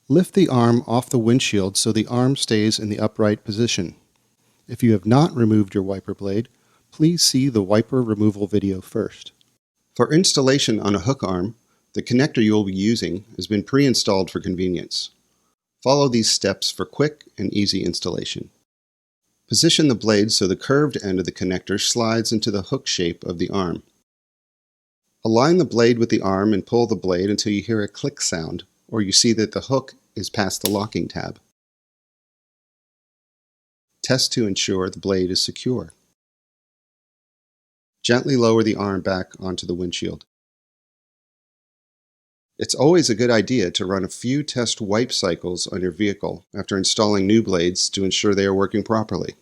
Lift the arm off the windshield so the arm stays in the upright position. If you have not removed your wiper blade, please see the wiper removal video first. For installation on a hook arm, the connector you will be using has been pre-installed for convenience. Follow these steps for quick and easy installation. Position the blade so the curved end of the connector slides into the hook shape of the arm. Align the blade with the arm and pull the blade until you hear a click sound or you see that the hook is past the locking tab. Test to ensure the blade is secure. Gently lower the arm back onto the windshield. It's always a good idea to run a few test wipe cycles on your vehicle after installing new blades to ensure they are working properly.